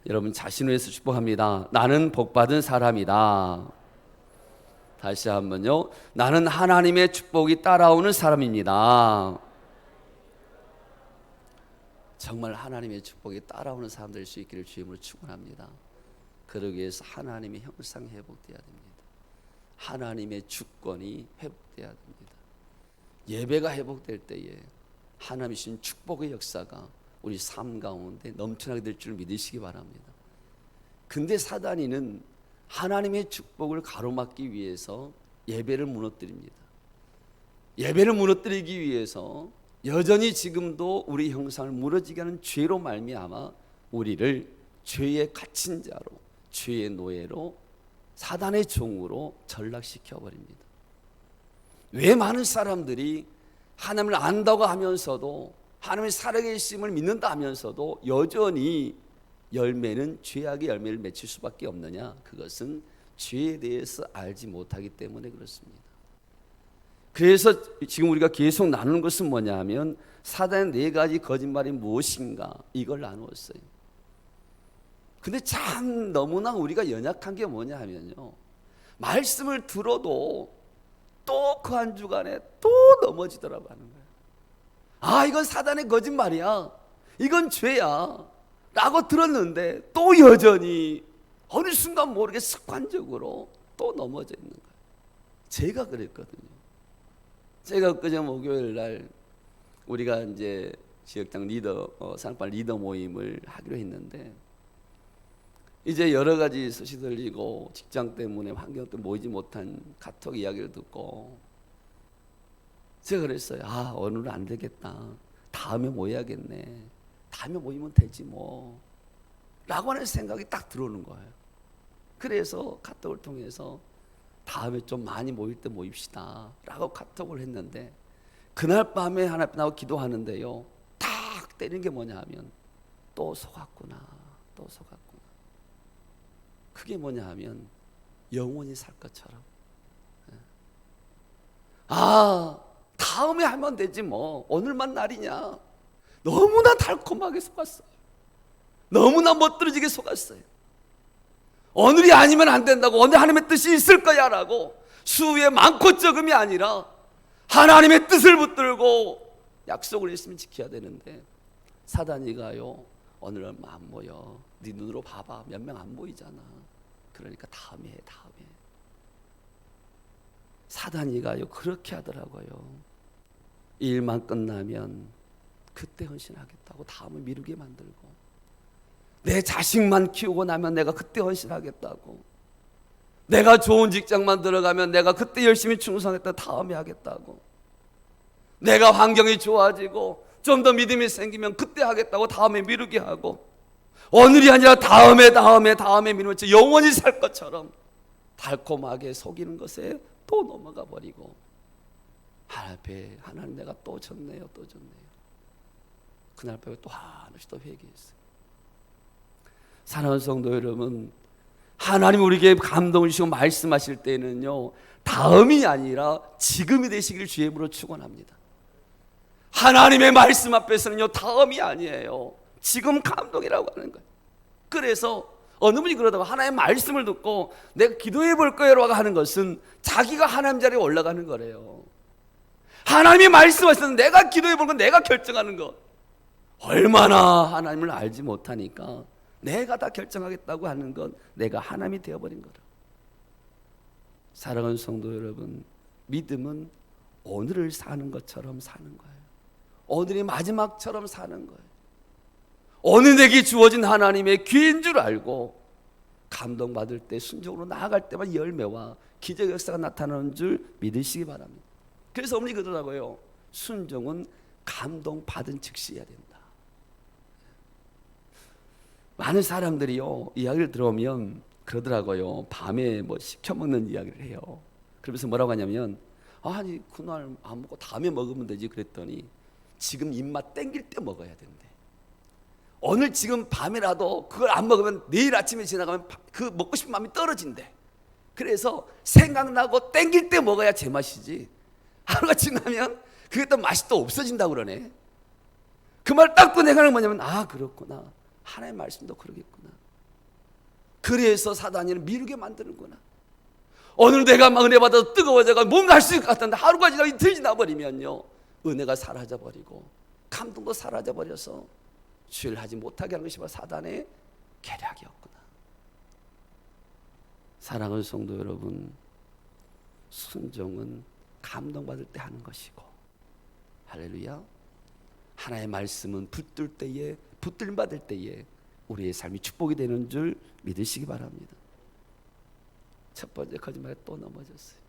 여러분 자신을 위해서 축복합니다. 나는 복받은 사람이다. 다시 한번요. 나는 하나님의 축복이 따라오는 사람입니다. 정말 하나님의 축복이 따라오는 사람 될 수 있기를 주임으로 축원합니다. 그러기 위해서 하나님의 형상이 회복되어야 됩니다. 하나님의 주권이 회복되어야 됩니다. 예배가 회복될 때에 하나님이 주신 축복의 역사가 우리 삶 가운데 넘쳐나게 될 줄 믿으시기 바랍니다. 근데 사단이는 하나님의 축복을 가로막기 위해서 예배를 무너뜨립니다. 예배를 무너뜨리기 위해서 여전히 지금도 우리 형상을 무너지게 하는 죄로 말미암아 우리를 죄에 갇힌 자로, 죄의 노예로, 사단의 종으로 전락시켜 버립니다. 왜 많은 사람들이 하나님을 안다고 하면서도, 하나님의 살아계심을 믿는다 하면서도 여전히 열매는 죄악의 열매를 맺힐 수밖에 없느냐? 그것은 죄에 대해서 알지 못하기 때문에 그렇습니다. 그래서 지금 우리가 계속 나누는 것은 뭐냐 하면 사단의 네 가지 거짓말이 무엇인가, 이걸 나누었어요. 근데 참 너무나 우리가 연약한 게 뭐냐 하면요, 말씀을 들어도 또 그 한 주간에 또 넘어지더라고 하는 거예요. 아, 이건 사단의 거짓말이야, 이건 죄야 라고 들었는데 또 여전히 어느 순간 모르게 습관적으로 또 넘어져 있는 거예요. 제가 그랬거든요. 제가 그저 목요일 날 우리가 이제 지역장 리더, 산업발 리더 모임을 하기로 했는데, 이제 여러 가지 소식 들리고 직장 때문에 환경 때문에 모이지 못한 카톡 이야기를 듣고 제가 그랬어요. 아, 오늘은 안 되겠다. 다음에 모여야겠네. 다음에 모이면 되지 뭐 라고 하는 생각이 딱 들어오는 거예요. 그래서 카톡을 통해서 다음에 좀 많이 모일 때 모입시다 라고 카톡을 했는데, 그날 밤에 하나님 나하고 기도하는데요, 딱 때리는 게 뭐냐 하면 또 속았구나, 또 속았구나. 그게 뭐냐 하면 영원히 살 것처럼, 아, 다음에 하면 되지 뭐 오늘만 날이냐. 너무나 달콤하게 속았어요. 너무나 멋들어지게 속았어요. 오늘이 아니면 안 된다고, 오늘 하나님의 뜻이 있을 거야 라고 수에 많고 적음이 아니라 하나님의 뜻을 붙들고 약속을 했으면 지켜야 되는데, 사단이가요, 오늘 얼마 안 모여, 네 눈으로 봐봐, 몇 명 안 모이잖아, 그러니까 다음에 해, 다음에. 사단이가요 그렇게 하더라고요. 일만 끝나면 그때 헌신하겠다고 다음을 미루게 만들고, 내 자식만 키우고 나면 내가 그때 헌신하겠다고, 내가 좋은 직장만 들어가면 내가 그때 열심히 충성했다 다음에 하겠다고, 내가 환경이 좋아지고 좀 더 믿음이 생기면 그때 하겠다고 다음에 미루게 하고, 오늘이 아니라 다음에 미루면 영원히 살 것처럼 달콤하게 속이는 것에 또 넘어가 버리고, 하나님 내가 또 졌네요, 또 졌네요. 그날 밤에 또 한없이 또 회개했어요. 사랑하는 성도 여러분, 하나님 우리에게 감동을 주시고 말씀하실 때는요, 다음이 아니라 지금이 되시기를 주의 이름으로 축원합니다. 하나님의 말씀 앞에서는요, 다음이 아니에요, 지금 감동이라고 하는 거예요. 그래서 어느 분이 그러다가 하나님의 말씀을 듣고 내가 기도해 볼 거예요 라고 하는 것은 자기가 하나님 자리에 올라가는 거래요. 하나님이 말씀하시는 내가 기도해 볼 건 내가 결정하는 것. 얼마나 하나님을 알지 못하니까 내가 다 결정하겠다고 하는 건 내가 하나님이 되어버린 거라. 사랑하는 성도 여러분, 믿음은 오늘을 사는 것처럼 사는 거예요. 오늘이 마지막처럼 사는 거예요. 오늘 내게 주어진 하나님의 기회인 줄 알고 감동받을 때 순종으로 나아갈 때만 열매와 기적 역사가 나타나는 줄 믿으시기 바랍니다. 그래서 어머니 그러더라고요. 순종은 감동받은 즉시해야 된다. 많은 사람들이요, 이야기를 들어오면 그러더라고요. 밤에 뭐 시켜먹는 이야기를 해요. 그러면서 뭐라고 하냐면, 아니 그날 안 먹고 다음에 먹으면 되지 그랬더니 지금 입맛 땡길 때 먹어야 된대. 오늘 지금 밤이라도 그걸 안 먹으면 내일 아침에 지나가면 그 먹고 싶은 마음이 떨어진대. 그래서 생각나고 땡길 때 먹어야 제맛이지, 하루가 지나면 그게 또 맛이 또 없어진다고 그러네. 그 말 딱 듣고 내가 하는 뭐냐면, 아 그렇구나, 하나님의 말씀도 그러겠구나. 그래서 사단이는 미루게 만드는구나. 오늘 내가 막 은혜 받아서 뜨거워져가 뭔가 할 수 있을 것 같은데 하루가 지나고 이틀 지나버리면요, 은혜가 사라져버리고 감동도 사라져버려서 주의를 하지 못하게 하는 것이 바로 사단의 계략이었구나. 사랑하는 성도 여러분, 순종은 감동받을 때 하는 것이고, 할렐루야, 하나님의 말씀은 붙들림 받을 때에 우리의 삶이 축복이 되는 줄 믿으시기 바랍니다. 첫 번째 거짓말에 또 넘어졌어요.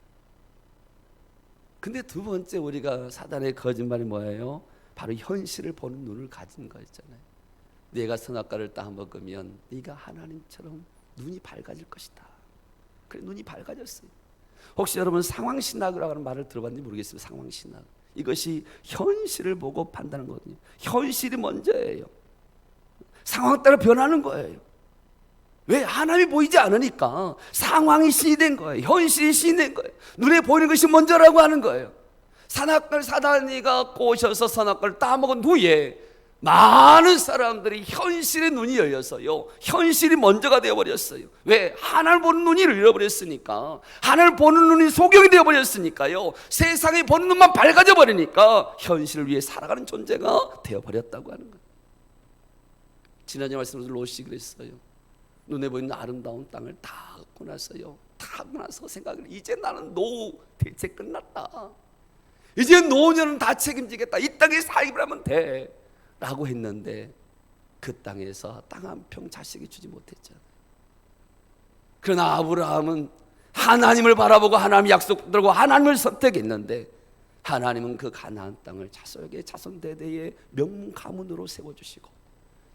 근데 두 번째 우리가 사단의 거짓말이 뭐예요? 바로 현실을 보는 눈을 가진 거였잖아요. 네가 선악과를 따먹으면 네가 하나님처럼 눈이 밝아질 것이다. 그래, 눈이 밝아졌어요. 혹시 여러분 상황신학이라고 하는 말을 들어봤는지 모르겠습니다. 상황신학, 이것이 현실을 보고 판단하는 거거든요. 현실이 먼저예요. 상황 따라 변하는 거예요. 왜? 하나님이 보이지 않으니까 상황이 신이 된 거예요. 현실이 신이 된 거예요. 눈에 보이는 것이 먼저라고 하는 거예요. 사단이가 꼬셔서 선악과를 따먹은 후에 많은 사람들이 현실의 눈이 열려서요, 현실이 먼저가 되어버렸어요. 왜? 하나님을 보는 눈이 잃어버렸으니까. 하나님을 보는 눈이 소경이 되어버렸으니까요. 세상에 보는 눈만 밝아져 버리니까 현실을 위해 살아가는 존재가 되어버렸다고 하는 거예요. 지난주 말씀으로 롯이 그랬어요. 눈에 보이는 아름다운 땅을 다 얻고 나서요, 다 얻고 나서 생각을, 이제 나는 노후 대체 끝났다. 이제 노년은 다 책임지겠다. 이 땅에 살기만 하면 돼 라고 했는데 그 땅에서 땅 한 평 자식이 주지 못했잖아요. 그러나 아브라함은 하나님을 바라보고 하나님 약속 들고 하나님을 선택했는데 하나님은 그 가나안 땅을 자손에게 자손 대대의 명문 가문으로 세워주시고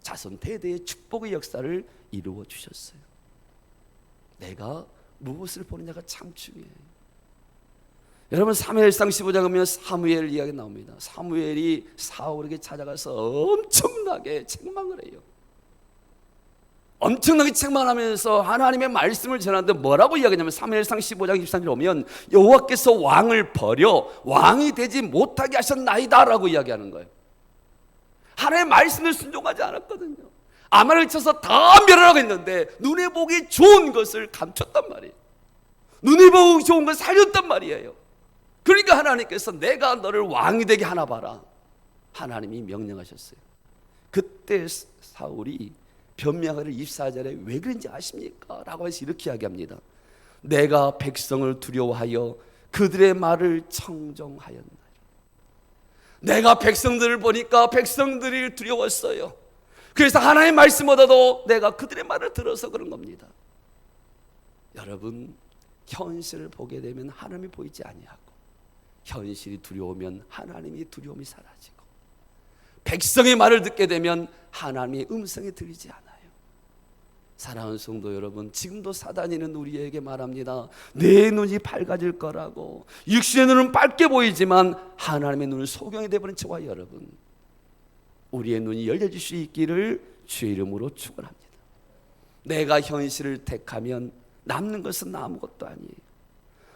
자손 대대의 축복의 역사를 이루어 주셨어요. 내가 무엇을 보느냐가 참 중요해요. 여러분, 사무엘상 15장 보면 사무엘 이야기 나옵니다. 사무엘이 사울에게 찾아가서 엄청나게 책망을 해요. 엄청나게 책망하면서 하나님의 말씀을 전하는데 뭐라고 이야기하냐면, 사무엘상 15장 23절 보면 여호와께서 왕을 버려 왕이 되지 못하게 하셨나이다 라고 이야기하는 거예요. 하나님의 말씀을 순종하지 않았거든요. 아말을 쳐서 다 멸하라고 했는데 눈에 보기 좋은 것을 감췄단 말이에요. 눈에 보기 좋은 걸 살렸단 말이에요. 그러니까 하나님께서 내가 너를 왕이 되게 하나 봐라, 하나님이 명령하셨어요. 그때 사울이 변명하기를 24절에 왜 그런지 아십니까? 라고 해서 이렇게 이야기합니다. 내가 백성을 두려워하여 그들의 말을 청종하였나니. 내가 백성들을 보니까 백성들이 두려웠어요. 그래서 하나님의 말씀보다도 내가 그들의 말을 들어서 그런 겁니다. 여러분, 현실을 보게 되면 하나님이 보이지 아니하고 현실이 두려우면 하나님의 두려움이 사라지고 백성의 말을 듣게 되면 하나님의 음성이 들리지 않아요. 사랑하는 성도 여러분, 지금도 사단이는 우리에게 말합니다. 내 눈이 밝아질 거라고. 육신의 눈은 밝게 보이지만 하나님의 눈은 소경이 되어버린 저와 여러분, 우리의 눈이 열려질 수 있기를 주의 이름으로 축원합니다. 내가 현실을 택하면 남는 것은 아무것도 아니에요.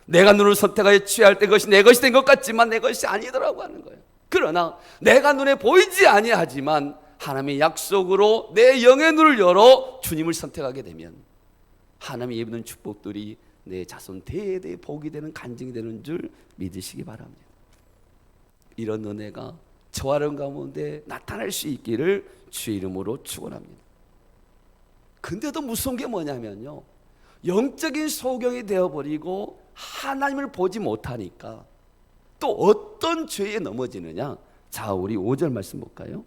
내가 눈을 선택하여 취할 때 그것이 내 것이 된 것 같지만 내 것이 아니더라고 하는 거예요. 그러나 내가 눈에 보이지 아니하지만 하나님의 약속으로 내 영의 눈을 열어 주님을 선택하게 되면 하나님이 입는 축복들이 내 자손 대대에 복이 되는, 간증이 되는 줄 믿으시기 바랍니다. 이런 은혜가 저와 여러분 가운데 나타날 수 있기를 주의 이름으로 축원합니다. 근데도 무서운 게 뭐냐면요, 영적인 소경이 되어버리고 하나님을 보지 못하니까 또 어떤 죄에 넘어지느냐. 자, 우리 5절 말씀 볼까요?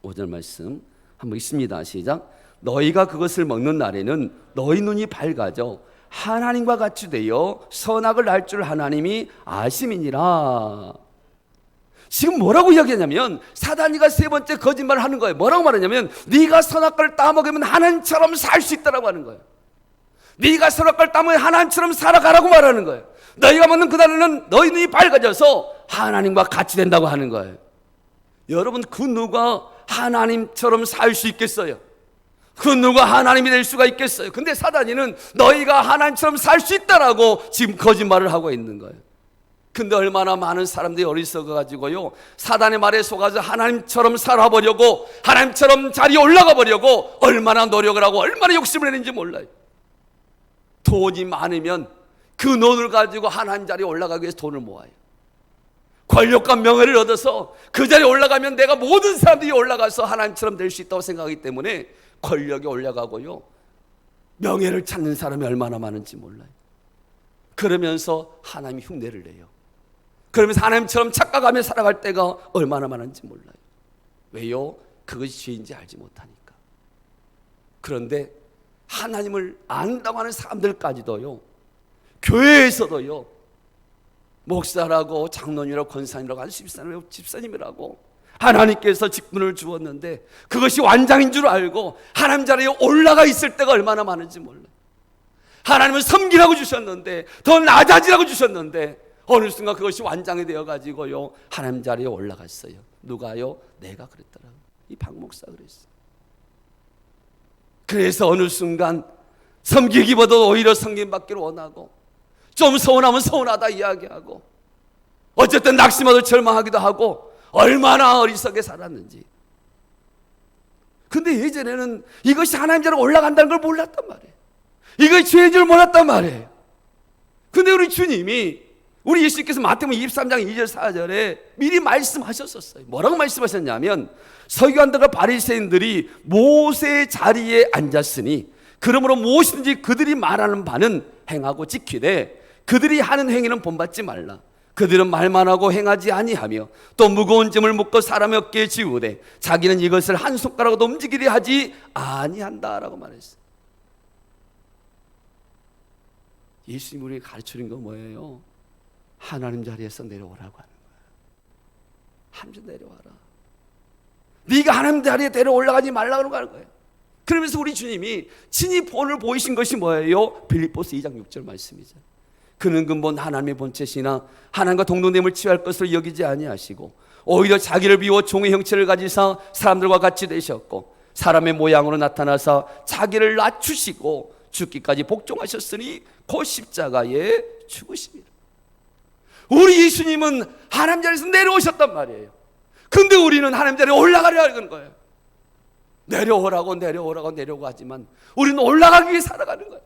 5절 말씀 한번 읽습니다. 시작. 너희가 그것을 먹는 날에는 너희 눈이 밝아져 하나님과 같이 되어 선악을 알 줄 하나님이 아심이니라. 지금 뭐라고 이야기하냐면 사단이가 세 번째 거짓말을 하는 거예요. 뭐라고 말하냐면 네가 선악과를 따먹으면 하나님처럼 살 수 있다라고 하는 거예요. 네가 선악과를 따먹으면 하나님처럼 살아가라고 말하는 거예요. 너희가 먹는 그날에는 너희 눈이 밝아져서 하나님과 같이 된다고 하는 거예요. 여러분, 그 누가 하나님처럼 살 수 있겠어요? 그 누가 하나님이 될 수가 있겠어요? 근데 사단이는 너희가 하나님처럼 살 수 있다라고 지금 거짓말을 하고 있는 거예요. 근데 얼마나 많은 사람들이 어리석어가지고요, 사단의 말에 속아서 하나님처럼 살아보려고, 하나님처럼 자리에 올라가 보려고 얼마나 노력을 하고 얼마나 욕심을 내는지 몰라요. 돈이 많으면 그 돈을 가지고 하나님 자리에 올라가기 위해서 돈을 모아요. 권력과 명예를 얻어서 그 자리에 올라가면 내가 모든 사람들이 올라가서 하나님처럼 될 수 있다고 생각하기 때문에 권력에 올라가고요, 명예를 찾는 사람이 얼마나 많은지 몰라요. 그러면서 하나님이 흉내를 내요. 그러면서 하나님처럼 착각하며 살아갈 때가 얼마나 많은지 몰라요. 왜요? 그것이 죄인지 알지 못하니까. 그런데 하나님을 안다고 하는 사람들까지도요, 교회에서도요, 목사라고 장로님이라고 권사님이라고 아주 집사님이라고 하나님께서 직분을 주었는데 그것이 완장인 줄 알고 하나님 자리에 올라가 있을 때가 얼마나 많은지 몰라요. 하나님을 섬기라고 주셨는데, 더 낮아지라고 주셨는데 어느 순간 그것이 완장이 되어가지고요, 하나님 자리에 올라갔어요. 누가요? 내가 그랬더라고요. 이 박 목사가 그랬어요. 그래서 어느 순간 섬기기보다 오히려 섬김받기를 원하고, 좀 서운하면 서운하다 이야기하고, 어쨌든 낙심하도 절망하기도 하고, 얼마나 어리석게 살았는지. 근데 예전에는 이것이 하나님 자리에 올라간다는 걸 몰랐단 말이에요. 이것이 죄인 줄 몰랐단 말이에요. 근데 우리 주님이, 우리 예수님께서 마태복음 23장 2절 4절에 미리 말씀하셨었어요. 뭐라고 말씀하셨냐면, 서기관들과 바리새인들이 모세의 자리에 앉았으니 그러므로 무엇이든지 그들이 말하는 바는 행하고 지키되 그들이 하는 행위는 본받지 말라. 그들은 말만 하고 행하지 아니하며 또 무거운 짐을 묶어 사람의 어깨에 지우되 자기는 이것을 한 손가락으로 움직이려 하지 아니한다라고 말했어요. 예수님이 우리에게 가르치는 건 뭐예요? 하나님 자리에서 내려오라고 하는 거예요. 하나님 자리에 내려와라. 네가 하나님 자리에 내려올라가지 말라고 하는 거예요. 그러면서 우리 주님이 친히 본을 보이신 것이 뭐예요? 빌립보서 2장 6절 말씀이죠. 그는 근본 하나님의 본체시나 하나님과 동등됨을 취할 것을 여기지 아니하시고 오히려 자기를 비워 종의 형체를 가지사 사람들과 같이 되셨고 사람의 모양으로 나타나사 자기를 낮추시고 죽기까지 복종하셨으니 곧 십자가에 죽으십니다. 우리 예수님은 하나님 자리에서 내려오셨단 말이에요. 근데 우리는 하나님 자리에 올라가려 하는 거예요. 내려오라고 하지만 우리는 올라가기 위해 살아가는 거예요.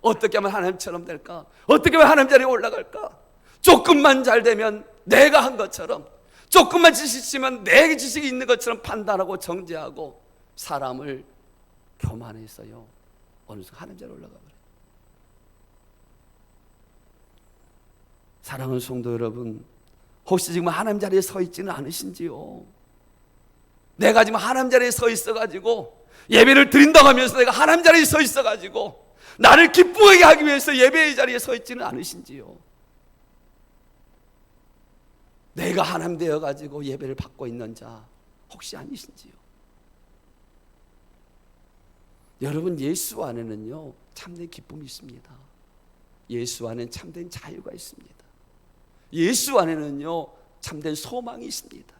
어떻게 하면 하나님처럼 될까? 어떻게 하면 하나님 자리에 올라갈까? 조금만 잘 되면 내가 한 것처럼, 조금만 지식 있으면 내 지식이 있는 것처럼 판단하고 정죄하고 사람을 교만해서요, 어느 순간 하나님 자리에 올라가 버려요. 사랑하는 성도 여러분, 혹시 지금 하나님 자리에 서 있지는 않으신지요? 내가 지금 하나님 자리에 서 있어가지고 예배를 드린다고 하면서 내가 하나님 자리에 서 있어가지고 나를 기쁘게 하기 위해서 예배의 자리에 서 있지는 않으신지요? 내가 하나님 되어가지고 예배를 받고 있는 자 혹시 아니신지요? 여러분, 예수 안에는요 참된 기쁨이 있습니다. 예수 안에는 참된 자유가 있습니다. 예수 안에는요 참된 소망이 있습니다.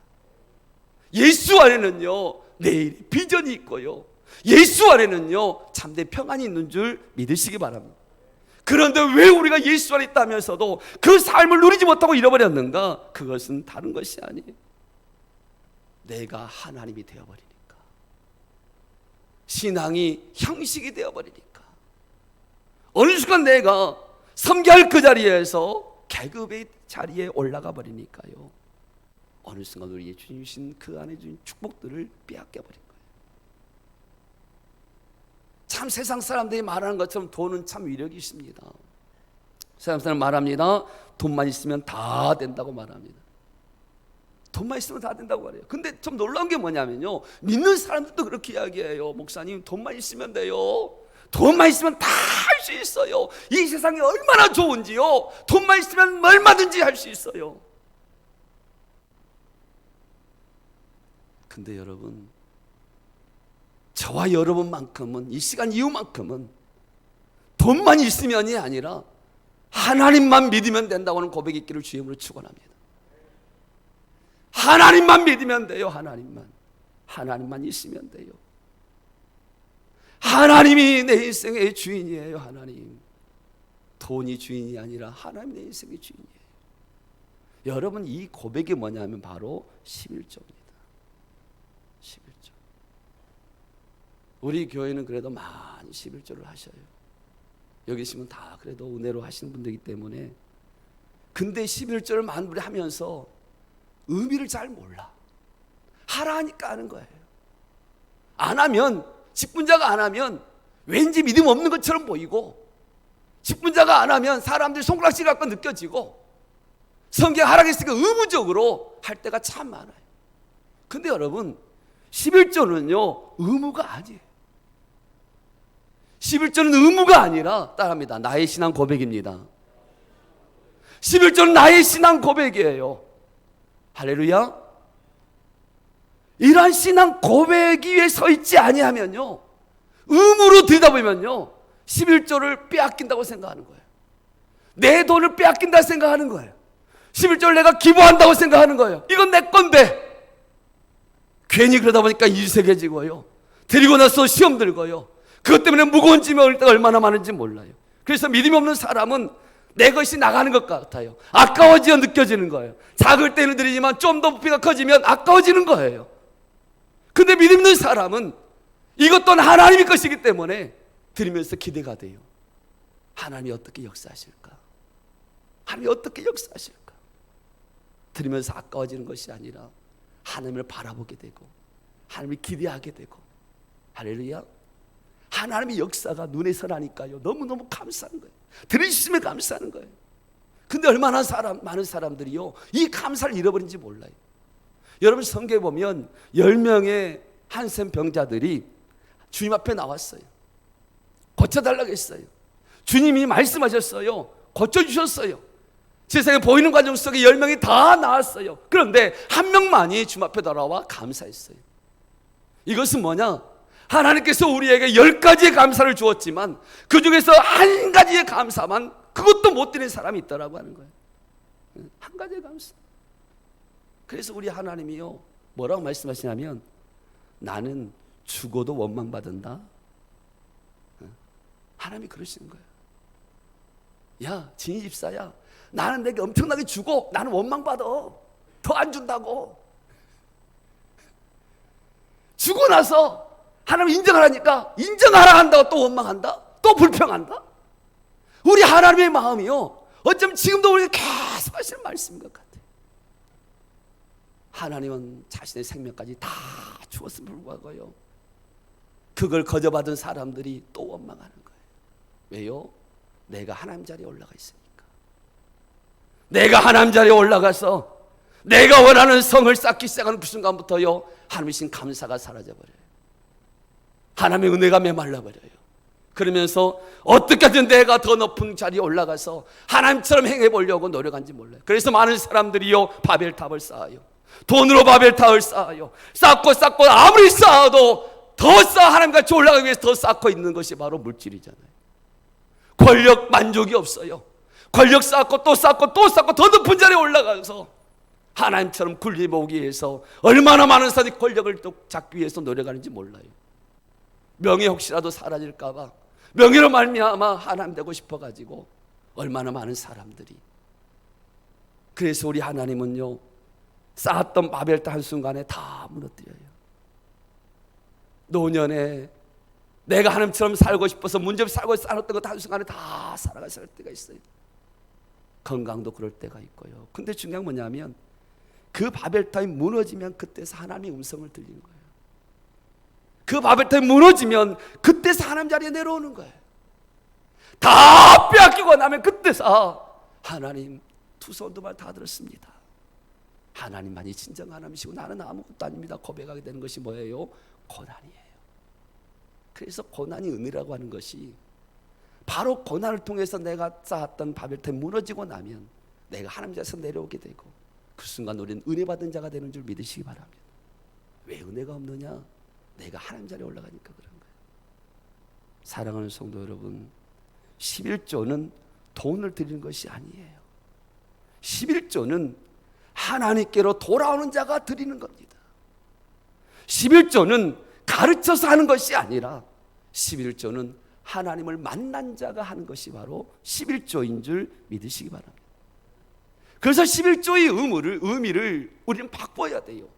예수 안에는요 내일의 비전이 있고요, 예수 안에는요 참된 평안이 있는 줄 믿으시기 바랍니다. 그런데 왜 우리가 예수 안에 있다면서도 그 삶을 누리지 못하고 잃어버렸는가? 그것은 다른 것이 아니에요. 내가 하나님이 되어버리니까, 신앙이 형식이 되어버리니까, 어느 순간 내가 섬겨할 그 자리에서 계급의 자리에 올라가 버리니까요, 어느 순간 우리 주님 주신 그 안에 주신 축복들을 빼앗겨 버린 거예요. 참 세상 사람들이 말하는 것처럼 돈은 참 위력이 있습니다. 세상 사람 말합니다. 돈만 있으면 다 된다고 말합니다. 돈만 있으면 다 된다고 말해요. 근데 좀 놀라운 게 뭐냐면요, 믿는 사람들도 그렇게 이야기해요. 목사님, 돈만 있으면 돼요. 돈만 있으면 다 할 수 있어요. 이 세상이 얼마나 좋은지요. 돈만 있으면 얼마든지 할 수 있어요. 근데 여러분, 저와 여러분만큼은, 이 시간 이후만큼은 돈만 있으면이 아니라 하나님만 믿으면 된다고 하는 고백이 있기를 주님으로 축원합니다. 하나님만 믿으면 돼요. 하나님만 있으면 돼요. 하나님이 내 인생의 주인이에요. 하나님. 돈이 주인이 아니라 하나님이 내 인생의 주인이에요. 여러분, 이 고백이 뭐냐면 바로 11조입니다. 11조. 우리 교회는 그래도 많이 11조를 하셔요. 여기 계시면 다 그래도 은혜로 하시는 분들이기 때문에. 근데 11조를 만불히 하면서 의미를 잘 몰라. 하라 하니까 하는 거예요. 안 하면, 직분자가 안 하면 왠지 믿음 없는 것처럼 보이고, 직분자가 안 하면 사람들이 손가락질 갖고 느껴지고, 성경 하라겠으니까 의무적으로 할 때가 참 많아요. 근데 여러분, 11조는요 의무가 아니에요. 11조는 의무가 아니라, 따라합니다, 나의 신앙 고백입니다. 11조는 나의 신앙 고백이에요. 할렐루야. 이러한 신앙 고백 위에 서 있지 아니하면요, 의무로 들여다보면요 11조를 빼앗긴다고 생각하는 거예요. 내 돈을 빼앗긴다 생각하는 거예요. 11조를 내가 기부한다고 생각하는 거예요. 이건 내 건데. 괜히 그러다 보니까 일색해지고요, 드리고 나서 시험 들고요, 그것 때문에 무거운 짐이 올 때가 얼마나 많은지 몰라요. 그래서 믿음이 없는 사람은 내 것이 나가는 것 같아요. 아까워지어 느껴지는 거예요. 작을 때는 드리지만 좀 더 부피가 커지면 아까워지는 거예요. 근데 믿음 있는 사람은 이것 또한 하나님의 것이기 때문에 드리면서 기대가 돼요. 하나님이 어떻게 역사하실까? 하나님이 어떻게 역사하실까? 드리면서 아까워지는 것이 아니라 하나님을 바라보게 되고 하나님을 기대하게 되고, 할렐루야. 하나님의 역사가 눈에 선하니까요 너무너무 감사한 거예요. 들으시면 감사하는 거예요. 근데 얼마나 많은 사람들이요 이 감사를 잃어버린지 몰라요. 여러분, 성경에 보면 10명의 한센 병자들이 주님 앞에 나왔어요. 고쳐달라고 했어요. 주님이 말씀하셨어요. 고쳐주셨어요. 세상에 보이는 과정 속에 10명이 다 나왔어요. 그런데 한 명만이 주님 앞에 돌아와 감사했어요. 이것은 뭐냐? 하나님께서 우리에게 10가지의 감사를 주었지만 그 중에서 한 가지의 감사만, 그것도 못 드리는 사람이 있다라고 하는 거예요. 한 가지의 감사. 그래서 우리 하나님이요 뭐라고 말씀하시냐면, 나는 죽어도 원망받는다. 하나님이 그러시는 거예요. 야, 진희 집사야, 나는 내게 엄청나게 주고 나는 원망받아. 더 안 준다고. 주고 나서 하나님 인정하라니까 인정하라 한다고 또 원망한다? 또 불평한다? 우리 하나님의 마음이요 어쩌면 지금도 우리가 계속 하시는 말씀인 것 같아요. 하나님은 자신의 생명까지 다 주었음을 불구하고요 그걸 거저받은 사람들이 또 원망하는 거예요. 왜요? 내가 하나님 자리에 올라가 있으니까. 내가 하나님 자리에 올라가서 내가 원하는 성을 쌓기 시작하는 그 순간부터요 하나님의 신 감사가 사라져버려요. 하나님의 은혜가 메말라버려요. 그러면서 어떻게 하든 내가 더 높은 자리에 올라가서 하나님처럼 행해보려고 노력한지 몰라요. 그래서 많은 사람들이요 바벨탑을 쌓아요. 돈으로 바벨탑을 쌓아요. 쌓고 아무리 쌓아도 더 쌓아 하나님같이 올라가기 위해서 더 쌓고 있는 것이 바로 물질이잖아요. 권력 만족이 없어요. 권력 쌓고 또 쌓고 또 쌓고 더 높은 자리에 올라가서 하나님처럼 굴림보기 위해서 얼마나 많은 사람이 권력을 또 잡기 위해서 노력하는지 몰라요. 명예 혹시라도 사라질까 봐 명예로 말미암아 하나님 되고 싶어가지고 얼마나 많은 사람들이. 그래서 우리 하나님은요 쌓았던 바벨탑 한순간에 다 무너뜨려요. 노년에 내가 하나님처럼 살고 싶어서 문제없이 살고 쌓았던 것 한순간에 다 살아갈 때가 있어요. 건강도 그럴 때가 있고요. 근데 중요한 건 뭐냐면 그 바벨탑이 무너지면 그때서 하나님의 음성을 들리는 거예요. 그 바벨탑이 무너지면 그때서 하나님 자리에 내려오는 거예요. 다 빼앗기고 나면 그때서 하나님 두 손 두 발 다 들었습니다. 하나님만이 진정 하나님이시고 나는 아무것도 아닙니다. 고백하게 되는 것이 뭐예요? 고난이에요. 그래서 고난이 은혜라고 하는 것이 바로 고난을 통해서 내가 쌓았던 바벨탑이 무너지고 나면 내가 하나님 자리에서 내려오게 되고 그 순간 우리는 은혜 받은 자가 되는 줄 믿으시기 바랍니다. 왜 은혜가 없느냐? 내가 하나님 자리에 올라가니까 그런 거예요. 사랑하는 성도 여러분, 11조는 돈을 드리는 것이 아니에요. 11조는 하나님께로 돌아오는 자가 드리는 겁니다. 11조는 가르쳐서 하는 것이 아니라 11조는 하나님을 만난 자가 하는 것이 바로 11조인 줄 믿으시기 바랍니다. 그래서 11조의 의미를 우리는 바꿔야 돼요.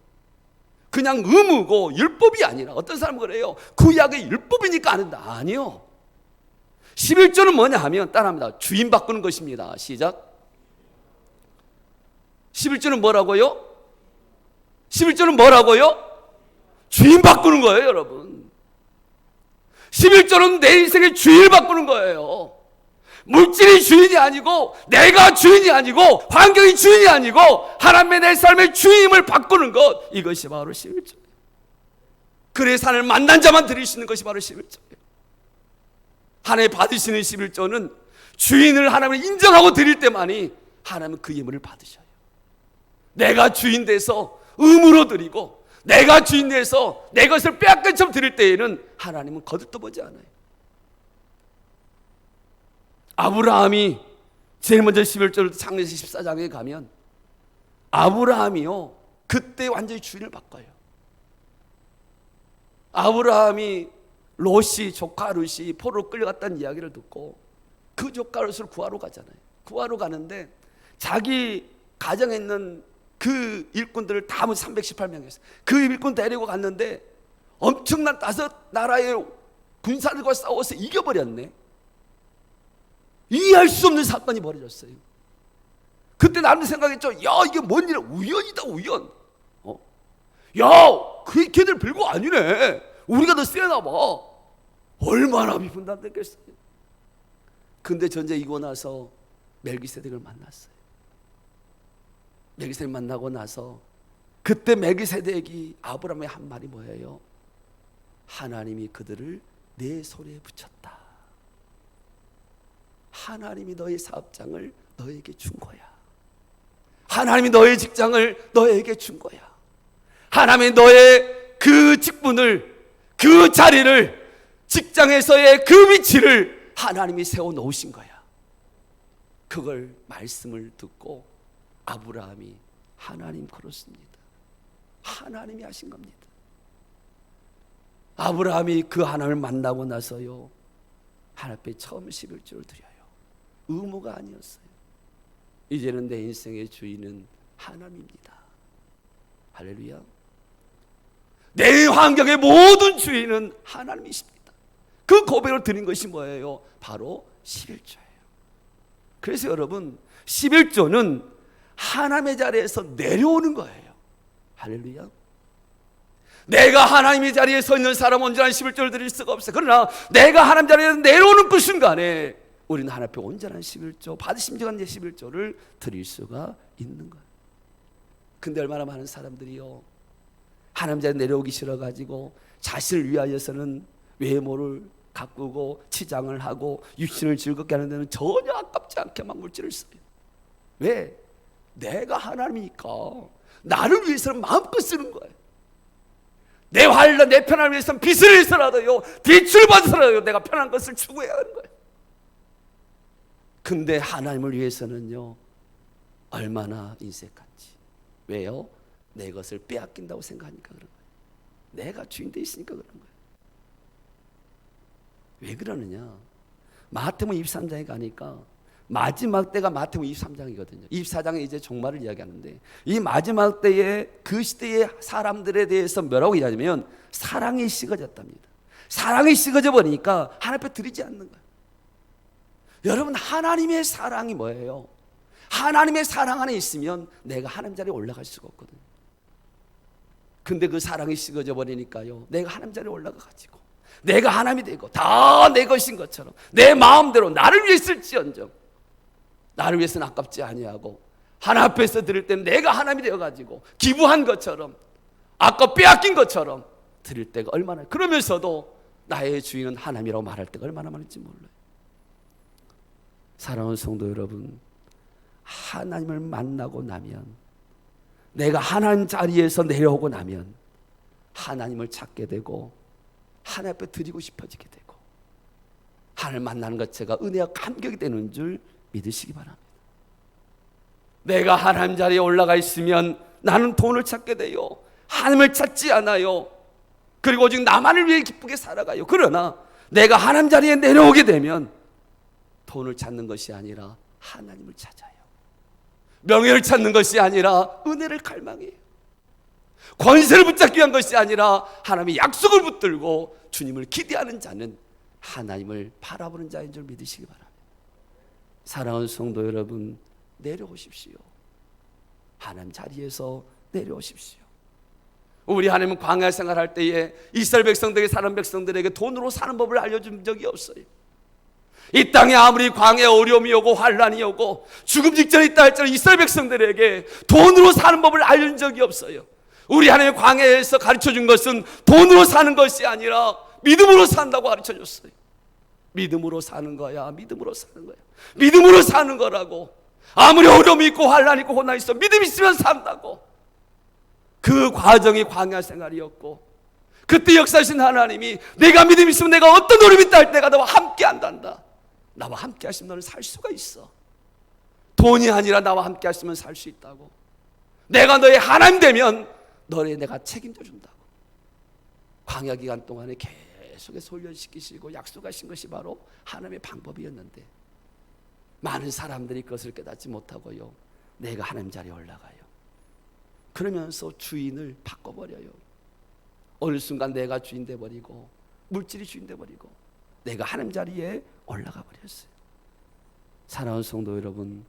그냥 의무고 율법이 아니라, 어떤 사람은 그래요. 구약의 율법이니까 안 한다. 아니요. 11조는 뭐냐 하면 따라합니다. 주인 바꾸는 것입니다. 시작. 11조는 뭐라고요? 11조는 뭐라고요? 주인 바꾸는 거예요, 여러분. 11조는 내 인생의 주인을 바꾸는 거예요. 물질이 주인이 아니고, 내가 주인이 아니고, 환경이 주인이 아니고, 하나님의 내 삶의 주임을 바꾸는 것, 이것이 바로 11조예요. 그의 산을 만난 자만 드릴 수 있는 것이 바로 11조예요. 하나님 받으시는 11조는 주인을 하나님을 인정하고 드릴 때만이 하나님은 그 예물을 받으셔요. 내가 주인 돼서 의무로 드리고, 내가 주인 돼서 내 것을 빼앗긴 처럼 드릴 때에는 하나님은 거들떠보지 않아요. 아브라함이 제일 먼저 11절 창세기 14장에 가면 아브라함이요, 그때 완전히 주인을 바꿔요. 아브라함이 롯이, 조카 롯이 포로로 끌려갔다는 이야기를 듣고 그 조카 롯을 구하러 가잖아요. 구하러 가는데 자기 가정에 있는 그 일꾼들을 다 318명이었어요. 그 일꾼 데리고 갔는데 엄청난 5나라의 군사들과 싸워서 이겨버렸네. 이해할 수 없는 사건이 벌어졌어요. 그때 나는 생각했죠. 야, 이게 뭔 일이야. 우연이다, 우연. 야, 걔들 별거 아니네. 우리가 더 세나 봐. 얼마나 분단됐겠어요. 근데 전쟁 이고 나서 멜기세덱을 만났어요. 멜기세덱 만나고 나서 그때 멜기세덱이 아브라함의 한 말이 뭐예요? 하나님이 그들을 내 손에 붙였다. 하나님이 너의 사업장을 너에게 준 거야. 하나님이 너의 직장을 너에게 준 거야. 하나님이 너의 그 직분을, 그 자리를, 직장에서의 그 위치를 하나님이 세워놓으신 거야. 그걸 말씀을 듣고 아브라함이 하나님 그렇습니다. 하나님이 하신 겁니다. 아브라함이 그 하나님을 만나고 나서요, 하나님 앞에 처음 11조를 드려요. 의무가 아니었어요. 이제는 내 인생의 주인은 하나님입니다. 할렐루야. 내 환경의 모든 주인은 하나님이십니다. 그 고백을 드린 것이 뭐예요? 바로 11조예요. 그래서 여러분, 11조는 하나님의 자리에서 내려오는 거예요. 할렐루야. 내가 하나님의 자리에 서 있는 사람은 언제나 11조를 드릴 수가 없어요. 그러나 내가 하나님 자리에서 내려오는 그 순간에 우리는 하나님 앞에 온전한 11조, 받으심직한 11조를 드릴 수가 있는 거예요. 근데 얼마나 많은 사람들이요, 하나님 자리에 내려오기 싫어가지고 자신을 위하여서는 외모를 가꾸고 치장을 하고 육신을 즐겁게 하는 데는 전혀 아깝지 않게 막 물질을 써요. 왜? 내가 하나님이니까 나를 위해서는 마음껏 쓰는 거예요. 내 환란, 내 편안을 위해서는 빚을 해서라도요, 대출 받아서라도 내가 편한 것을 추구해야 하는 거예요. 근데 하나님을 위해서는요, 얼마나 인색한지. 왜요? 내 것을 빼앗긴다고 생각하니까 그런 거예요. 내가 주인 돼 있으니까 그런 거예요. 왜 그러느냐? 마태복음 23장에 가니까 마지막 때가 마태복음 23장이거든요. 24장에 이제 종말을 이야기하는데, 이 마지막 때에 그 시대의 사람들에 대해서 뭐라고 이야기하냐면 사랑이 식어졌답니다. 사랑이 식어져 버리니까 하나님 앞에 드리지 않는 거예요. 여러분, 하나님의 사랑이 뭐예요? 하나님의 사랑 안에 있으면 내가 하나님 자리에 올라갈 수가 없거든요. 근데 그 사랑이 식어져 버리니까요, 내가 하나님 자리에 올라가가지고 내가 하나님이 되고 다 내 것인 것처럼 내 마음대로 나를 위해 쓸지언정 나를 위해서는 아깝지 아니하고 하나님 앞에서 드릴 때는 내가 하나님이 되어가지고 기부한 것처럼 아까 빼앗긴 것처럼 드릴 때가 얼마나, 그러면서도 나의 주인은 하나님이라고 말할 때가 얼마나 많은지 몰라요. 사랑하는 성도 여러분, 하나님을 만나고 나면, 내가 하나님 자리에서 내려오고 나면 하나님을 찾게 되고 하나님 앞에 드리고 싶어지게 되고 하나님을 만나는 것 자체가 은혜와 감격이 되는 줄 믿으시기 바랍니다. 내가 하나님 자리에 올라가 있으면 나는 돈을 찾게 돼요. 하나님을 찾지 않아요. 그리고 오직 나만을 위해 기쁘게 살아가요. 그러나 내가 하나님 자리에 내려오게 되면 돈을 찾는 것이 아니라 하나님을 찾아요. 명예를 찾는 것이 아니라 은혜를 갈망해요. 권세를 붙잡기 위한 것이 아니라 하나님의 약속을 붙들고 주님을 기대하는 자는 하나님을 바라보는 자인 줄 믿으시기 바랍니다. 사랑하는 성도 여러분, 내려오십시오. 하나님 자리에서 내려오십시오. 우리 하나님은 광야 생활할 때에 이스라엘 백성들에게, 사람 백성들에게 돈으로 사는 법을 알려준 적이 없어요. 이 땅에 아무리 광야에 어려움이 오고 환란이 오고 죽음 직전에 있다 할지라도 이스라엘 백성들에게 돈으로 사는 법을 알려준 적이 없어요. 우리 하나님의 광야에서 가르쳐준 것은 돈으로 사는 것이 아니라 믿음으로 산다고 가르쳐줬어요. 믿음으로 사는 거야. 믿음으로 사는 거야. 믿음으로 사는 거라고. 아무리 어려움이 있고 환란이 있고 고난이 있어 믿음 있으면 산다고. 그 과정이 광야 생활이었고, 그때 역사하신 하나님이 내가 믿음 있으면 내가 어떤 어려움이 있다 할 때가 너와 함께 한단다. 나와 함께 하시면 너는 살 수가 있어. 돈이 아니라 나와 함께 하시면 살 수 있다고. 내가 너의 하나님 되면 너를 내가 책임져 준다고. 광야 기간 동안에 계속해서 훈련시키시고 약속하신 것이 바로 하나님의 방법이었는데, 많은 사람들이 그것을 깨닫지 못하고요, 내가 하나님 자리에 올라가요. 그러면서 주인을 바꿔버려요. 어느 순간 내가 주인 돼버리고 물질이 주인 돼버리고 내가 하나님 자리에 올라가 버렸어요. 사랑하는 성도 여러분,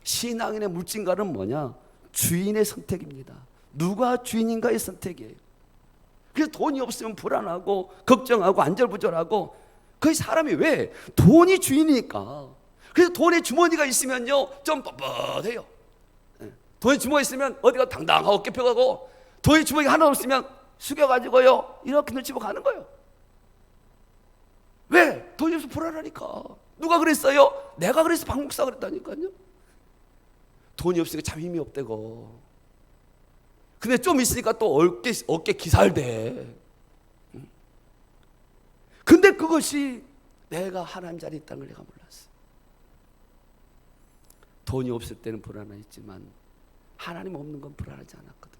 신앙인의 물진가는 뭐냐? 주인의 선택입니다. 누가 주인인가의 선택이에요. 그래서 돈이 없으면 불안하고 걱정하고 안절부절하고, 그 사람이 왜? 돈이 주인이니까. 그래서 돈의 주머니가 있으면요 좀 뻣뻣해요. 돈의 주머니가 있으면 어디가 당당하고 어깨 펴가고, 돈의 주머니가 하나 없으면 숙여가지고요 이렇게 눈치보고 가는 거예요. 왜? 돈이 없으면 불안하니까. 누가 그랬어요? 내가 그래서 박 목사가 그랬다니까요. 돈이 없으니까 참 힘이 없대고. 근데 좀 있으니까 또 어깨 기살대. 근데 그것이 내가 하나님 자리에 있다는 걸 내가 몰랐어. 돈이 없을 때는 불안했지만 하나님 없는 건 불안하지 않았거든.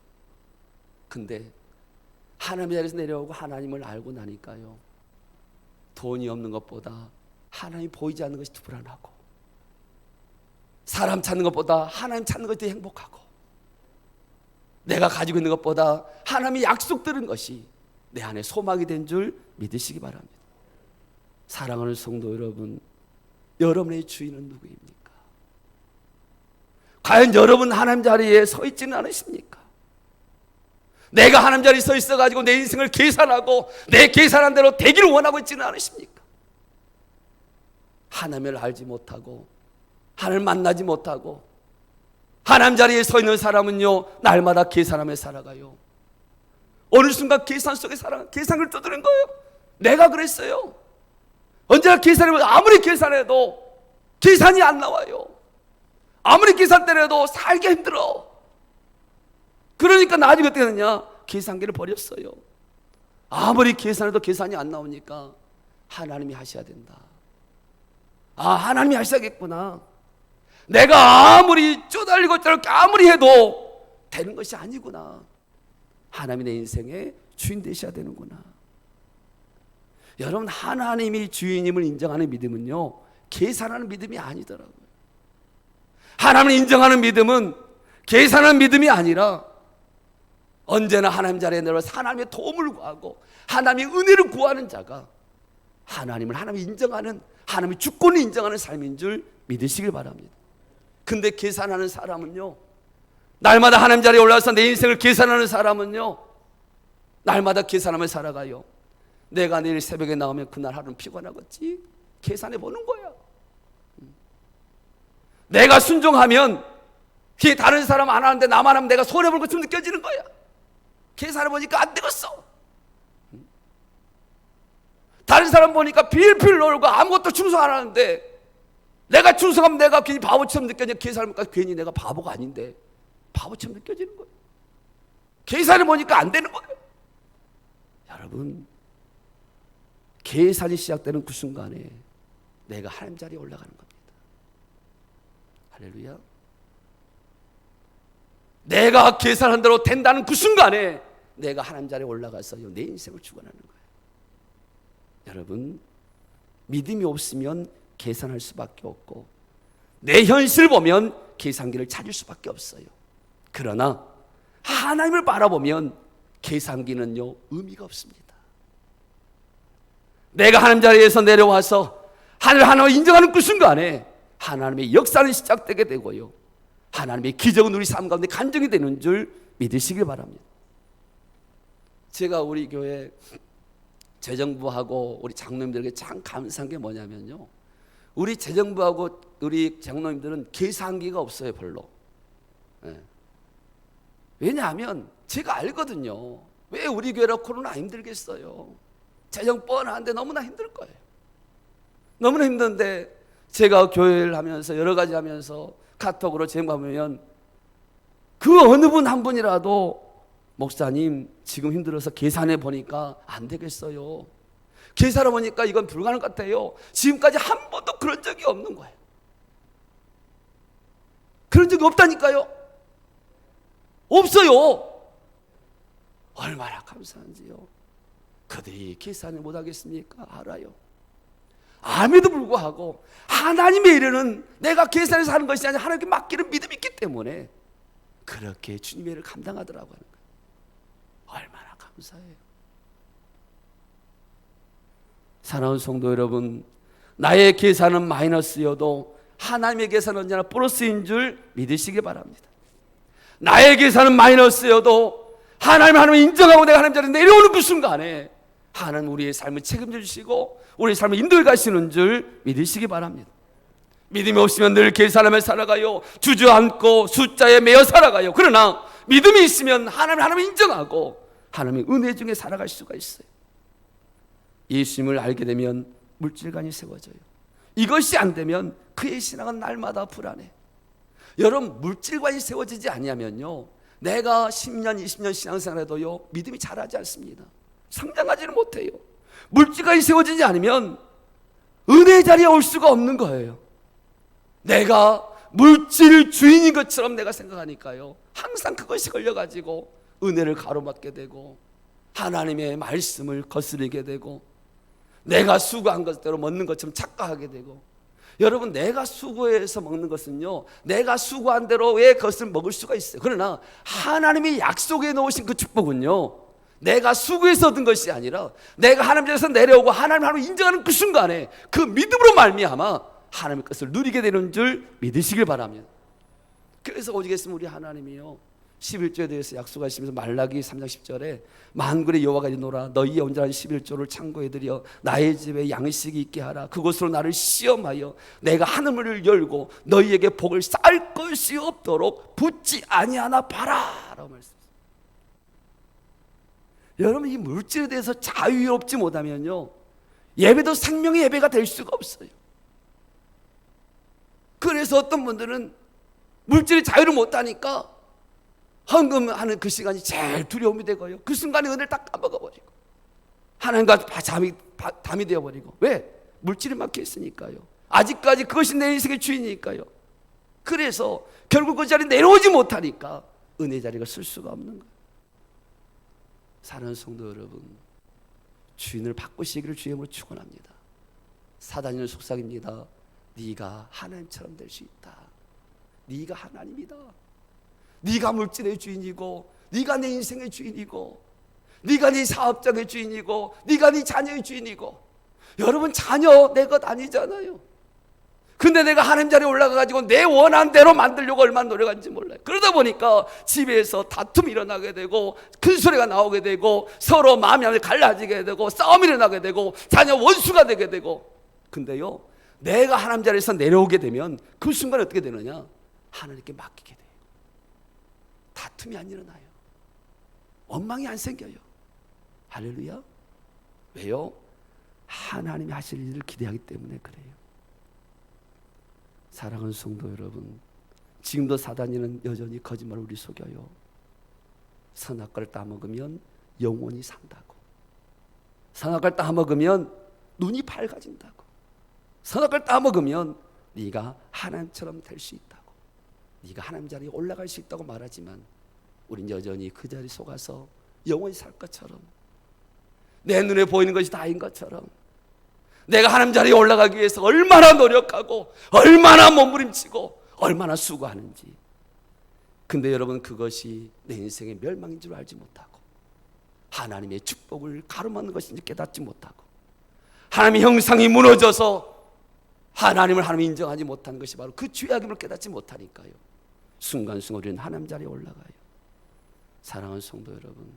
근데 하나님 자리에서 내려오고 하나님을 알고 나니까요, 돈이 없는 것보다 하나님이 보이지 않는 것이 더 불안하고, 사람 찾는 것보다 하나님 찾는 것이 더 행복하고, 내가 가지고 있는 것보다 하나님이 약속 들은 것이 내 안에 소망이 된 줄 믿으시기 바랍니다. 사랑하는 성도 여러분, 여러분의 주인은 누구입니까? 과연 여러분 하나님 자리에 서 있지는 않으십니까? 내가 하나님 자리에 서 있어가지고 내 인생을 계산하고 내 계산한 대로 되기를 원하고 있지는 않으십니까? 하나님을 알지 못하고 하나님을 만나지 못하고 하나님 자리에 서 있는 사람은요, 날마다 계산하며 살아가요. 어느 순간 계산 속에 계산을 두드린 거예요. 내가 그랬어요. 언제나 계산해도 아무리 계산해도 계산이 안 나와요. 아무리 계산 때려도 살기 힘들어. 그러니까 나중에 어떻게 되느냐? 계산기를 버렸어요. 아무리 계산해도 계산이 안 나오니까 하나님이 하셔야 된다. 아, 하나님이 하셔야겠구나. 내가 아무리 쪼달리고 저렇게 아무리 해도 되는 것이 아니구나. 하나님이 내 인생의 주인 되셔야 되는구나. 여러분, 하나님이 주인임을 인정하는 믿음은요, 계산하는 믿음이 아니더라고요. 하나님을 인정하는 믿음은 계산하는 믿음이 아니라 언제나 하나님 자리에 내려와서 하나님의 도움을 구하고 하나님의 은혜를 구하는 자가 하나님을 인정하는, 하나님의 주권을 인정하는 삶인 줄 믿으시길 바랍니다. 근데 계산하는 사람은요, 날마다 하나님 자리에 올라와서 내 인생을 계산하는 사람은요, 날마다 계산하며 살아가요. 내가 내일 새벽에 나오면 그날 하루는 피곤하겠지? 계산해 보는 거야. 내가 순종하면 다른 사람 안 하는데 나만 하면 내가 손해볼 것처럼 느껴지는 거야. 계산해 보니까 안 되겠어. 다른 사람 보니까 필필 놀고 아무것도 충성 안 하는데 내가 충성하면 내가 괜히 바보처럼 느껴지냐. 계산해 보니까 괜히 내가 바보가 아닌데 바보처럼 느껴지는 거예요. 계산해 보니까 안 되는 거예요. 여러분, 계산이 시작되는 그 순간에 내가 하나님 자리에 올라가는 겁니다. 할렐루야. 내가 계산한 대로 된다는 그 순간에 내가 하나님 자리에 올라가서요, 내 인생을 주관하는 거예요. 여러분, 믿음이 없으면 계산할 수밖에 없고 내 현실을 보면 계산기를 찾을 수밖에 없어요. 그러나 하나님을 바라보면 계산기는요 의미가 없습니다. 내가 하나님 자리에서 내려와서 하나님을 인정하는 그 순간에 하나님의 역사는 시작되게 되고요, 하나님의 기적은 우리 삶 가운데 간증이 되는 줄 믿으시길 바랍니다. 제가 우리 교회 재정부하고 우리 장로님들에게 참 감사한 게 뭐냐면요, 우리 재정부하고 우리 장로님들은 계산기가 없어요, 별로. 네. 왜냐하면 제가 알거든요. 왜 우리 교회라 코로나 힘들겠어요. 재정 뻔한데 너무나 힘들 거예요. 너무나 힘든데 제가 교회를 하면서 여러 가지 하면서 카톡으로 제보하면 그 어느 분 한 분이라도 목사님 지금 힘들어서 계산해 보니까 안 되겠어요. 계산해 보니까 이건 불가능 같아요. 지금까지 한 번도 그런 적이 없는 거예요. 그런 적이 없다니까요. 없어요. 얼마나 감사한지요. 그들이 계산을 못하겠습니까? 알아요. 암에도 불구하고 하나님의 일에는 내가 계산해서 하는 것이 아니라 하나님께 맡기는 믿음이 있기 때문에 그렇게 주님의 일을 감당하더라고 하는 거예요. 얼마나 감사해요. 사랑하는 성도 여러분, 나의 계산은 마이너스여도 하나님의 계산은 언제나 플러스인 줄 믿으시기 바랍니다. 나의 계산은 마이너스여도 하나님을 인정하고 내가 하나님 자리에 내려오는 그 순간에 하나님 우리의 삶을 책임져 주시고 우리의 삶을 인도해 가시는 줄 믿으시기 바랍니다. 믿음이 없으면 늘 계산하며 살아가요. 주저앉고 숫자에 매여 살아가요. 그러나 믿음이 있으면 하나님을 인정하고 하나님의 은혜 중에 살아갈 수가 있어요. 예수님을 알게 되면 물질관이 세워져요. 이것이 안 되면 그의 신앙은 날마다 불안해. 여러분, 물질관이 세워지지 아니하면요, 내가 10년 20년 신앙생활해도요 믿음이 자라지 않습니다. 성장하지는 못해요. 물질관이 세워지지 않으면 은혜의 자리에 올 수가 없는 거예요. 내가 물질 주인인 것처럼 내가 생각하니까요 항상 그것이 걸려가지고 은혜를 가로막게 되고 하나님의 말씀을 거스르게 되고 내가 수고한 것대로 먹는 것처럼 착각하게 되고, 여러분, 내가 수고해서 먹는 것은요 내가 수고한 대로 왜 그것을 먹을 수가 있어요. 그러나 하나님이 약속해 놓으신 그 축복은요 내가 수고해서 얻은 것이 아니라 내가 하나님께서 내려오고 하나님을 인정하는 그 순간에 그 믿음으로 말미암아 하나님의 것을 누리게 되는 줄 믿으시길 바랍니다. 그래서 오직 했으면 우리 하나님이요 11조에 대해서 약속하시면서 말라기 3장 10절에 만군의 여호와가 이르노라 너희의 온전한 11조를 창고에 들여 나의 집에 양식이 있게 하라. 그것으로 나를 시험하여 내가 하늘문을 열고 너희에게 복을 쌓을 것이 없도록 붙지 아니하나 봐라 라고 말씀하셨습니다. 여러분, 이 물질에 대해서 자유롭지 못하면요 예배도 생명의 예배가 될 수가 없어요. 그래서 어떤 분들은 물질의 자유를 못하니까 헌금하는 그 시간이 제일 두려움이 되고요 그 순간에 은혜를 다 까먹어버리고 하나님과 담이 되어버리고, 왜? 물질이 막혀있으니까요. 아직까지 그것이 내 인생의 주인이니까요. 그래서 결국 그 자리에 내려오지 못하니까 은혜 자리가 쓸 수가 없는 거예요. 사랑하는 성도 여러분, 주인을 바꾸시기를 주님으로 축원합니다. 사단을 속삭입니다. 네가 하나님처럼 될 수 있다. 네가 하나님이다. 네가 물질의 주인이고 네가 내 인생의 주인이고 네가 네 사업장의 주인이고 네가 네 자녀의 주인이고. 여러분, 자녀 내 것 아니잖아요. 근데 내가 하나님 자리에 올라가가지고 내 원하는 대로 만들려고 얼마나 노력하는지 몰라요. 그러다 보니까 집에서 다툼이 일어나게 되고 큰 소리가 나오게 되고 서로 마음이 갈라지게 되고 싸움이 일어나게 되고 자녀 원수가 되게 되고. 근데요 내가 하나님 자리에서 내려오게 되면 그 순간에 어떻게 되느냐, 하나님께 맡기게 돼요. 다툼이 안 일어나요. 원망이 안 생겨요. 할렐루야. 왜요? 하나님이 하실 일을 기대하기 때문에 그래요. 사랑하는 성도 여러분, 지금도 사단이는 여전히 거짓말을 우리 속여요. 선악과를 따먹으면 영원히 산다고. 선악과를 따먹으면 눈이 밝아진다고. 선악과를 따먹으면 네가 하나님처럼 될 수 있다고, 네가 하나님 자리에 올라갈 수 있다고 말하지만 우린 여전히 그 자리에 속아서 영원히 살 것처럼, 내 눈에 보이는 것이 다인 것처럼, 내가 하나님 자리에 올라가기 위해서 얼마나 노력하고 얼마나 몸부림치고 얼마나 수고하는지. 근데 여러분, 그것이 내 인생의 멸망인 줄 알지 못하고, 하나님의 축복을 가로막는 것인지 깨닫지 못하고, 하나님의 형상이 무너져서 하나님을 하나님 인정하지 못하는 것이 바로 그 죄악임을 깨닫지 못하니까요, 순간순간 우리는 하나님 자리에 올라가요. 사랑하는 성도 여러분,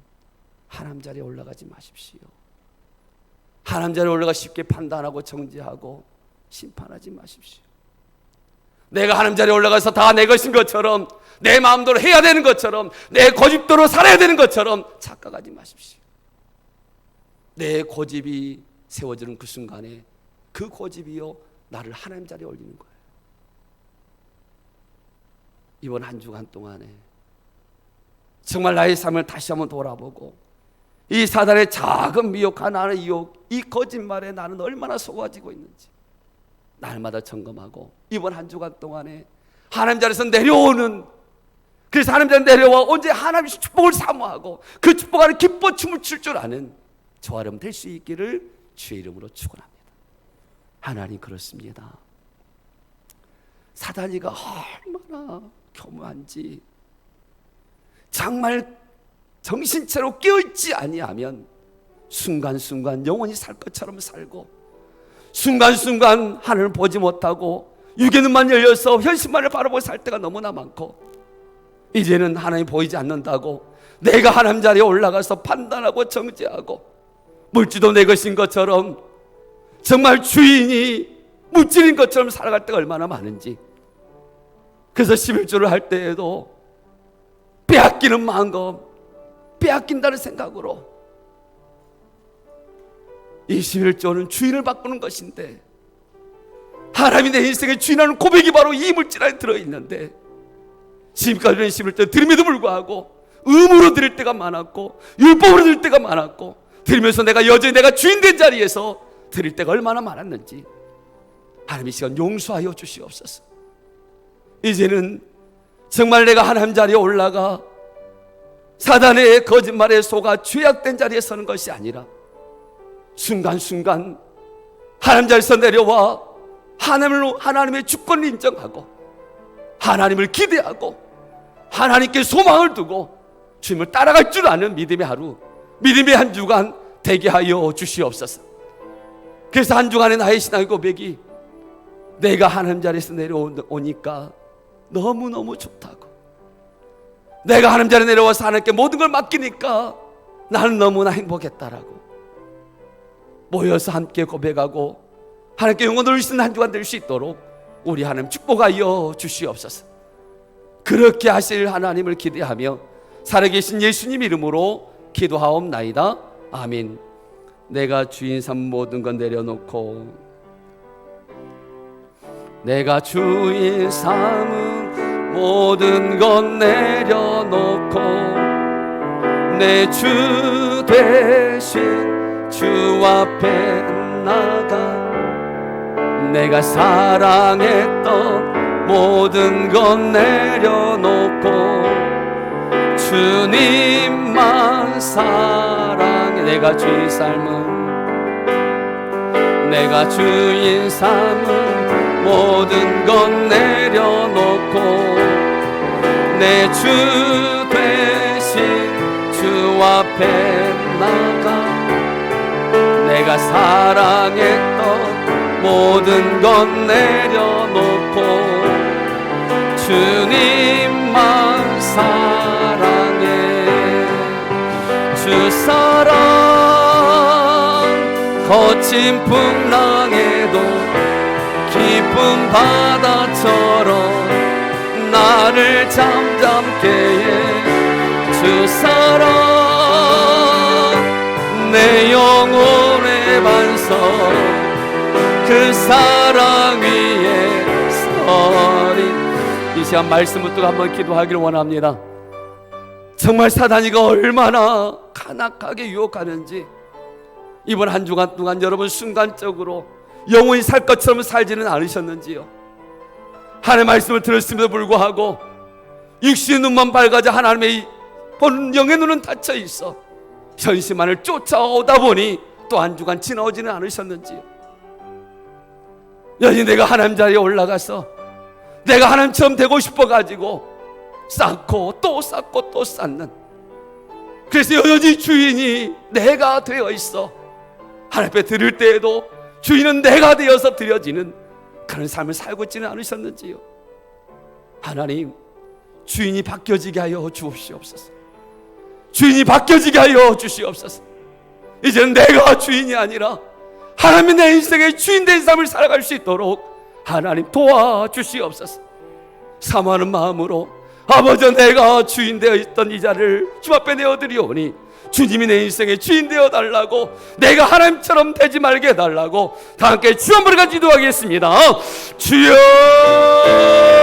하나님 자리에 올라가지 마십시오. 하나님 자리에 올라가 쉽게 판단하고 정죄하고 심판하지 마십시오. 내가 하나님 자리에 올라가서 다 내 것인 것처럼, 내 마음대로 해야 되는 것처럼, 내 고집대로 살아야 되는 것처럼 착각하지 마십시오. 내 고집이 세워지는 그 순간에 그 고집이요, 나를 하나님 자리에 올리는 거예요. 이번 한 주간 동안에 정말 나의 삶을 다시 한번 돌아보고, 이 사단의 작은 미혹, 하나의 유혹, 이 거짓말에 나는 얼마나 속아지고 있는지 날마다 점검하고, 이번 한 주간 동안에 하나님 자리에서 내려오는, 그래서 하나님 자리에 내려와 언제 하나님의 축복을 사모하고 그 축복 안에 기뻐 춤을 출 줄 아는 저와 여러분 될 수 있기를 주의 이름으로 축원합니다. 하나님, 그렇습니다. 사단이가 얼마나 교묘한지, 정말 정신채로 깨어있지 아니하면 순간순간 영원히 살 것처럼 살고, 순간순간 하늘을 보지 못하고 육의 눈만 열려서 현실만을 바라보고 살 때가 너무나 많고, 이제는 하나님 보이지 않는다고 내가 하나님 자리에 올라가서 판단하고 정죄하고, 물질도 내 것인 것처럼 정말 주인이 물질인 것처럼 살아갈 때가 얼마나 많은지. 그래서 11조를 할 때에도 빼앗기는 마음, 빼앗긴다는 생각으로, 이 11조는 주인을 바꾸는 것인데, 하나님이 내 인생의 주인하는 고백이 바로 이 물질 안에 들어있는데, 지금까지는 11조 드림에도 불구하고 의무로 드릴 때가 많았고 율법으로 드릴 때가 많았고, 드리면서 내가 여전히 내가 주인 된 자리에서 드릴 때가 얼마나 많았는지 하나님 이 시간 용서하여 주시옵소서. 이제는 정말 내가 하나님 자리에 올라가 사단의 거짓말에 속아 죄악된 자리에 서는 것이 아니라, 순간순간 하나님 자리에서 내려와 하나님의 주권을 인정하고 하나님을 기대하고 하나님께 소망을 두고 주님을 따라갈 줄 아는 믿음의 하루, 믿음의 한 주간 되게 하여 주시옵소서. 그래서 한 주간의 나의 신앙의 고백이, 내가 하나님 자리에서 내려오니까 너무너무 좋다고, 내가 하나님 자리에 내려와서 하나님께 모든 걸 맡기니까 나는 너무나 행복했다라고, 모여서 함께 고백하고 하나님께 영혼을 주시는 한 주간 될 수 있도록 우리 하나님 축복하여 주시옵소서. 그렇게 하실 하나님을 기대하며 살아계신 예수님 이름으로 기도하옵나이다. 아멘. 내가 주인 삼 모든 건 내려놓고, 내가 주인 삼은 모든 건 내려놓고, 내 주 대신 주 앞에 나가, 내가 사랑했던 모든 건 내려놓고 주님만 사랑해. 내가 주인 삼은 모든 건 내려놓고, 내 주 대신 주 앞에 나가, 내가 사랑했던 모든 건 내려놓고 주님만 사랑해. 주 사랑 거친 풍랑에도 깊은 바다처럼 나를 잠잠케 해. 주 사랑 내 영혼의 반석, 그 사랑 위에 서리. 이 시간 말씀 붙들고 한번 기도하기를 원합니다. 정말 사단이가 얼마나 간악하게 유혹하는지, 이번 한 주간 동안 여러분 순간적으로 영원히 살 것처럼 살지는 않으셨는지요? 하나님의 말씀을 들었음에도 불구하고 육신의 눈만 밝아져 하나님의 보는 영의 눈은 닫혀 있어 현실만을 쫓아오다 보니 또 한 주간 지나오지는 않으셨는지요? 여전히 내가 하나님 자리에 올라가서 내가 하나님처럼 되고 싶어가지고 쌓고 또 쌓고 또 쌓는, 그래서 여전히 주인이 내가 되어 있어 하나님 앞에 드릴 때에도 주인은 내가 되어서 드려지는 그런 삶을 살고 있지는 않으셨는지요? 하나님, 주인이 바뀌어지게 하여 주옵시옵소서. 주인이 바뀌어지게 하여 주시옵소서. 이제는 내가 주인이 아니라 하나님이 내 인생의 주인 된 삶을 살아갈 수 있도록 하나님 도와주시옵소서. 사모하는 마음으로 아버지, 내가 주인 되어 있던 이 자를 주 앞에 내어드리오니 주님이 내 인생의 주인 되어 달라고, 내가 하나님처럼 되지 말게 해달라고 다 함께 주 한 번을 같이 기도하겠습니다. 주여